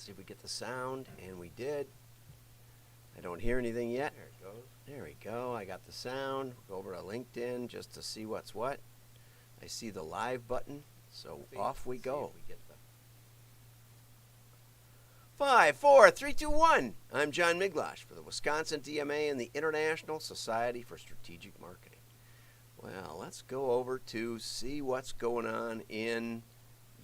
see if we get the sound, and we did. I don't hear anything yet. There it goes. There we go. I got the sound. Go over to LinkedIn just to see what's what. I see the live button, so off we go. We get the 5, 4, 3, 2, 1. I'm John Miglosh for the Wisconsin DMA and the International Society for Strategic Marketing. Well, let's go over to see what's going on in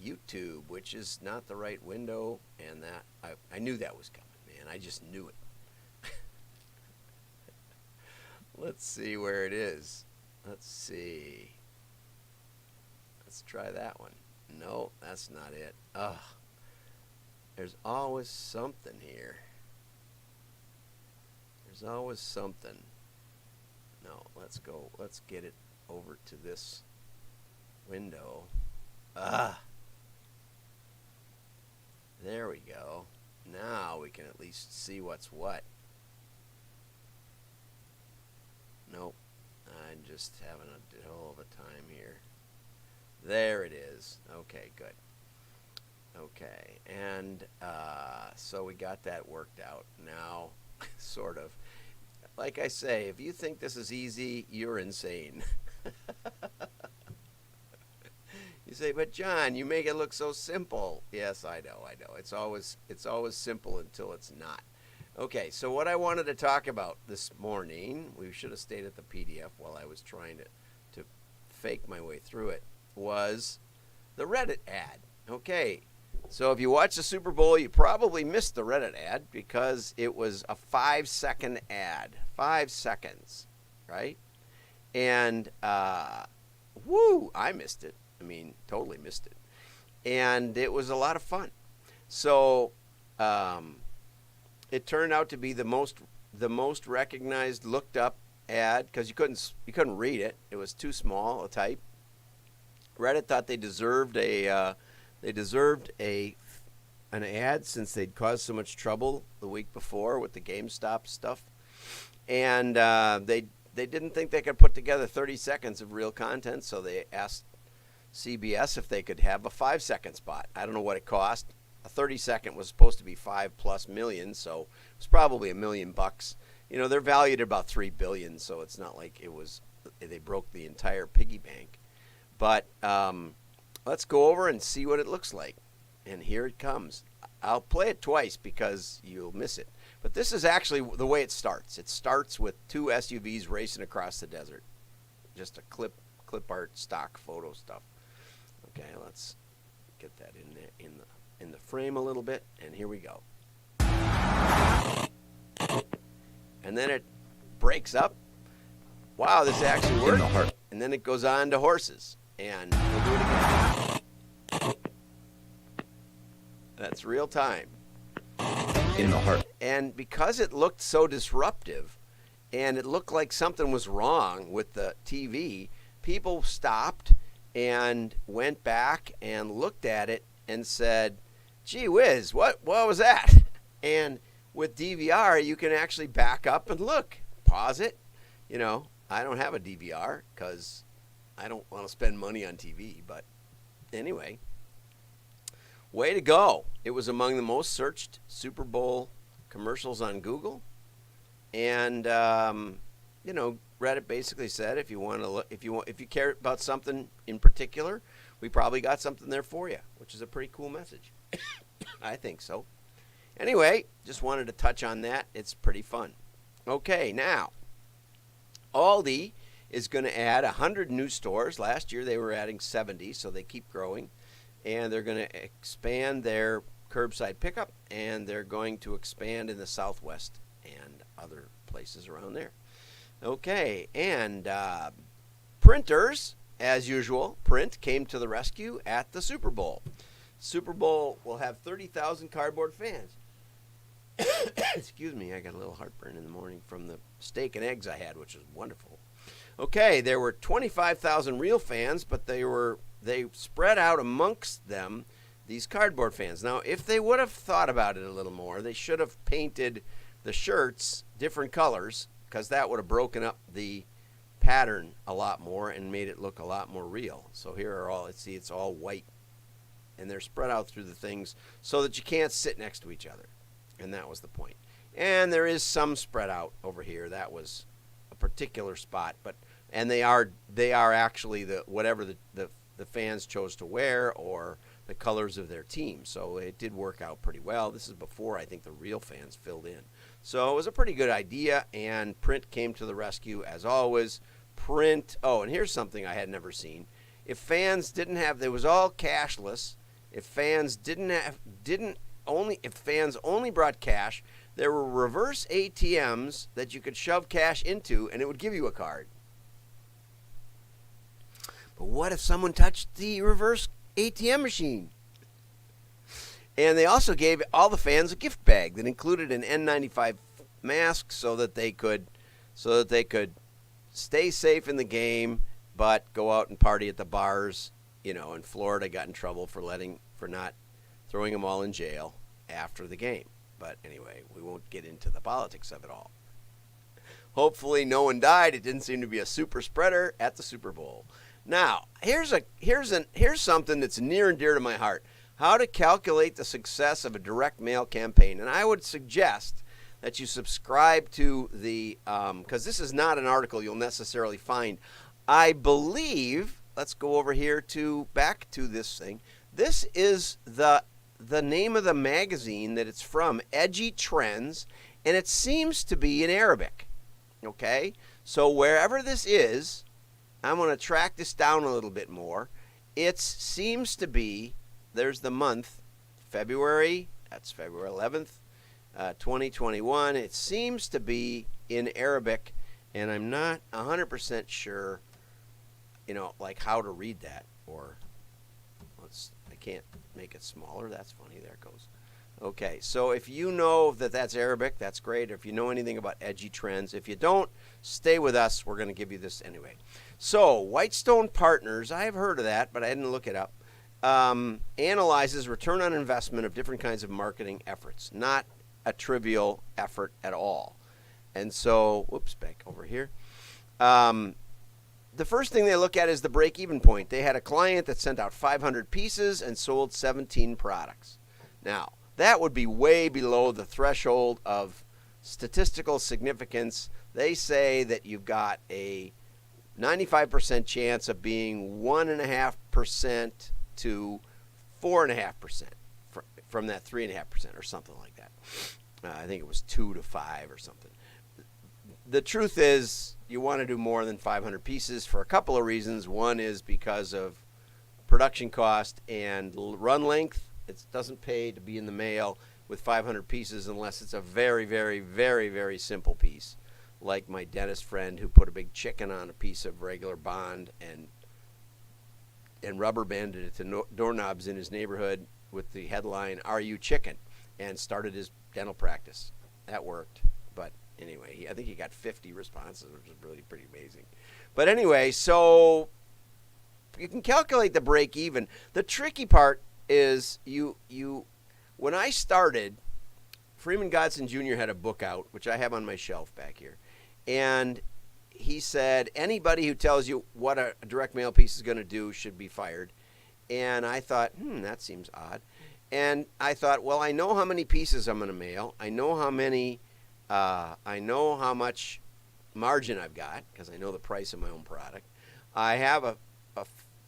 YouTube, which is not the right window, and that I knew that was coming, man. I just knew it. Let's see where it is. Let's see. Let's try that one. No, that's not it. Ugh. There's always something here. There's always something. No, let's go. Let's get it over to this window. There we go. Now we can at least see what's what. Nope. I'm just having a hell of a time here. There it is. Okay, good. Okay, and so we got that worked out. Now, sort of, like I say, if you think this is easy, you're insane. You say, but John, you make it look so simple. Yes, I know. It's always simple until it's not. Okay, so what I wanted to talk about this morning, we should have stayed at the PDF while I was trying to fake my way through it, was the Reddit ad. Okay, so if you watch the Super Bowl, you probably missed the Reddit ad because it was a 5-second ad. 5 seconds, right? And, I missed it. I mean, totally missed it. And it was a lot of fun. So, it turned out to be the most recognized, looked up ad because you couldn't read it. It was too small a type. Reddit thought they deserved an ad since they'd caused so much trouble the week before with the GameStop stuff, and they didn't think they could put together 30 seconds of real content, so they asked CBS if they could have a 5-second spot. I don't know what it cost. A 30-second was supposed to be $5+ million, so it was probably $1 million. You know, they're valued at about $3 billion, so it's not like they broke the entire piggy bank. But let's go over and see what it looks like. And here it comes. I'll play it twice because you'll miss it. But this is actually the way it starts. It starts with 2 SUVs racing across the desert. Just a clip art stock photo stuff. Okay, let's get that in there in the frame a little bit, and here we go. And then it breaks up. Wow, this actually worked. And then it goes on to horses. And we'll do it again. That's real time. in the heart. And because it looked so disruptive and it looked like something was wrong with the TV, people stopped and went back and looked at it and said, gee whiz, what was that? And with DVR, you can actually back up and look, pause it. You know, I don't have a DVR because I don't want to spend money on TV. But anyway, way to go. It was among the most searched Super Bowl commercials on Google. And, you know, Reddit basically said if you want to look, if you care about something in particular, we probably got something there for you, which is a pretty cool message. I think so. Anyway, just wanted to touch on that. It's pretty fun. Okay, now, Aldi is going to add 100 new stores. Last year they were adding 70, so they keep growing. And they're going to expand their curbside pickup, and they're going to expand in the Southwest and other places around there. Okay, and printers, as usual, print came to the rescue at the Super Bowl. Super Bowl will have 30,000 cardboard fans. Excuse me, I got a little heartburn in the morning from the steak and eggs I had, which was wonderful. Okay, there were 25,000 real fans, but they spread out amongst them these cardboard fans. Now, if they would have thought about it a little more, they should have painted the shirts different colors, because that would have broken up the pattern a lot more and made it look a lot more real. So here are all, let's see, it's all white and they're spread out through the things so that you can't sit next to each other. And that was the point. And there is some spread out over here. That was a particular spot, and they are actually whatever the fans chose to wear or the colors of their team. So it did work out pretty well. This is before I think the real fans filled in. So it was a pretty good idea, and print came to the rescue as always. Print. Oh, and here's something I had never seen. If fans didn't have, it was all cashless. If fans if fans only brought cash, there were reverse ATMs that you could shove cash into, and it would give you a card. But what if someone touched the reverse ATM machine? And they also gave all the fans a gift bag that included an N95 mask so that they could stay safe in the game, but go out and party at the bars. In Florida, got in trouble for not throwing them all in jail after the game. But anyway, we won't get into the politics of it all. Hopefully, no one died. It didn't seem to be a super spreader at the Super Bowl. Now, here's something that's near and dear to my heart: how to calculate the success of a direct mail campaign. And I would suggest that you subscribe to the because this is not an article you'll necessarily find. I believe. Let's go over here back to this thing. This is the name of the magazine that it's from, Edgy Trends, and it seems to be in Arabic. Okay, so wherever this is, I'm going to track this down a little bit more. It seems to be, there's the month, February, that's February 11th, 2021. It seems to be in Arabic, and I'm not 100% sure, like how to read that. Or, I can't make it smaller. That's funny. There it goes. Okay, so if you know that that's Arabic, that's great. If you know anything about Edgy Trends, if you don't, stay with us. We're going to give you this anyway. So, Whitestone Partners, I've heard of that, but I didn't look it up, analyzes return on investment of different kinds of marketing efforts. Not a trivial effort at all. And so, back over here. The first thing they look at is the break-even point. They had a client that sent out 500 pieces and sold 17 products. Now, that would be way below the threshold of statistical significance. They say that you've got a 95% chance of being 1.5% to 4.5% from that 3.5% or something like that. I think it was 2 to 5 or something. The truth is, you want to do more than 500 pieces for a couple of reasons. One is because of production cost and run length. It doesn't pay to be in the mail with 500 pieces unless it's a very, very, very, very simple piece, like my dentist friend who put a big chicken on a piece of regular bond and rubber banded it to doorknobs in his neighborhood with the headline, "Are you chicken?" and started his dental practice. That worked. But anyway, I think he got 50 responses, which is really pretty amazing. But anyway, so you can calculate the break even. The tricky part is when I started, Freeman Godson Jr. had a book out, which I have on my shelf back here. And he said, anybody who tells you what a direct mail piece is going to do should be fired. And I thought, that seems odd. And I thought, well, I know how many pieces I'm going to mail. I know how much margin I've got because I know the price of my own product. I have a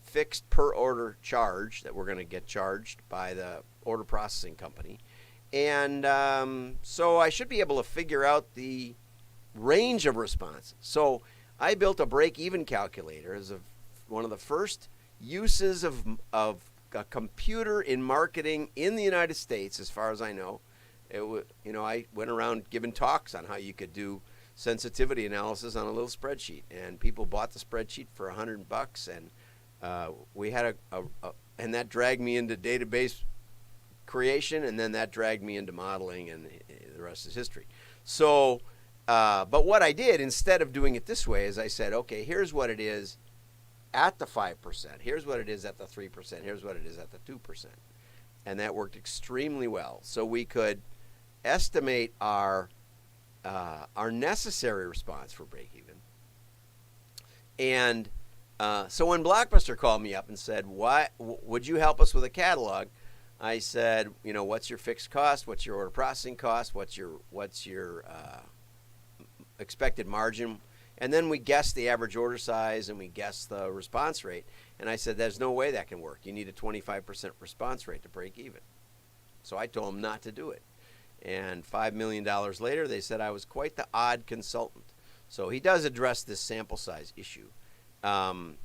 fixed per order charge that we're going to get charged by the order processing company. And so I should be able to figure out the range of responses. So I built a break-even calculator as one of the first uses of a computer in marketing in the United States, as far as I know. I went around giving talks on how you could do sensitivity analysis on a little spreadsheet, and people bought the spreadsheet for $100, and we had and that dragged me into database creation, and then that dragged me into modeling, and the rest is history. So, but what I did instead of doing it this way is I said, okay, here's what it is at the 5%. Here's what it is at the 3%. Here's what it is at the 2%. And that worked extremely well. So we could estimate our necessary response for break even. And So when Blockbuster called me up and said, "Why would you help us with a catalog?" I said, "What's your fixed cost? What's your order processing cost? What's your expected margin?" And then we guessed the average order size and we guessed the response rate. And I said, "There's no way that can work. You need a 25% response rate to break even." So I told them not to do it. And $5 million later, they said I was quite the odd consultant. So he does address this sample size issue. So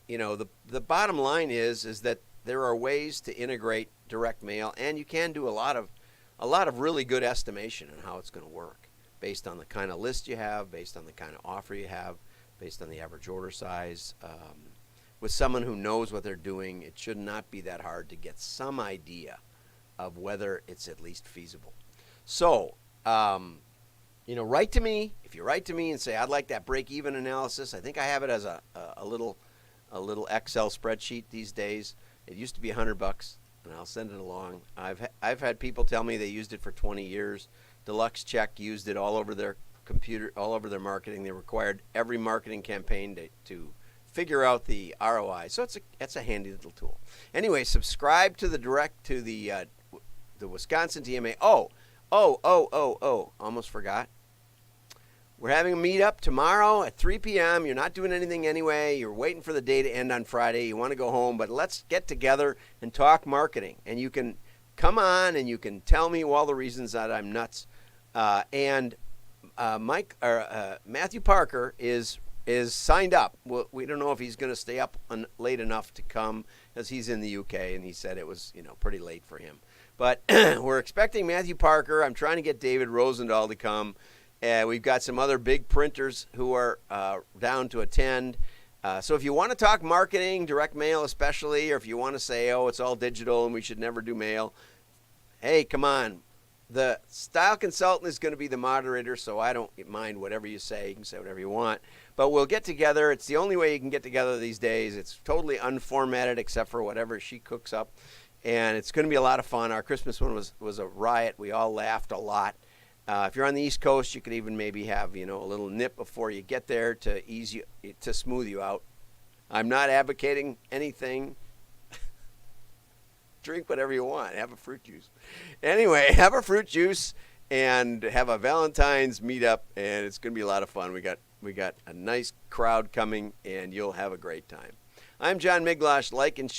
the bottom line is that there are ways to integrate direct mail, and you can do a lot of really good estimation on how it's going to work based on the kind of list you have, based on the kind of offer you have, based on the average order size. With someone who knows what they're doing, it should not be that hard to get some idea of whether it's at least feasible. So, write to me. If you write to me and say, "I'd like that break-even analysis," I think I have it as a little Excel spreadsheet these days. It used to be $100, and I'll send it along. I've had people tell me they used it for 20 years. Deluxe Check used it all over their computer, all over their marketing. They required every marketing campaign to figure out the ROI. So it's a handy little tool. Anyway, subscribe to the Wisconsin TMA. Almost forgot. We're having a meetup tomorrow at 3 p.m. You're not doing anything anyway. You're waiting for the day to end on Friday. You want to go home, but let's get together and talk marketing. And you can come on and you can tell me all the reasons that I'm nuts. Matthew Parker is signed up. Well, we don't know if he's going to stay up late enough to come, because he's in the UK, and he said it was pretty late for him. But we're expecting Matthew Parker. I'm trying to get David Rosendahl to come. We've got some other big printers who are down to attend. So if you want to talk marketing, direct mail especially, or if you want to say, it's all digital and we should never do mail, hey, come on. The style consultant is going to be the moderator, so I don't mind whatever you say. You can say whatever you want. But we'll get together. It's the only way you can get together these days. It's totally unformatted except for whatever she cooks up. And it's going to be a lot of fun. Our Christmas one was a riot. We all laughed a lot. If you're on the East Coast, you could even maybe have a little nip before you get there to smooth you out. I'm not advocating anything. Drink whatever you want. Have a fruit juice. Anyway, have a fruit juice and have a Valentine's meetup, and it's going to be a lot of fun. We got a nice crowd coming, and you'll have a great time. I'm John Miglosh. Like and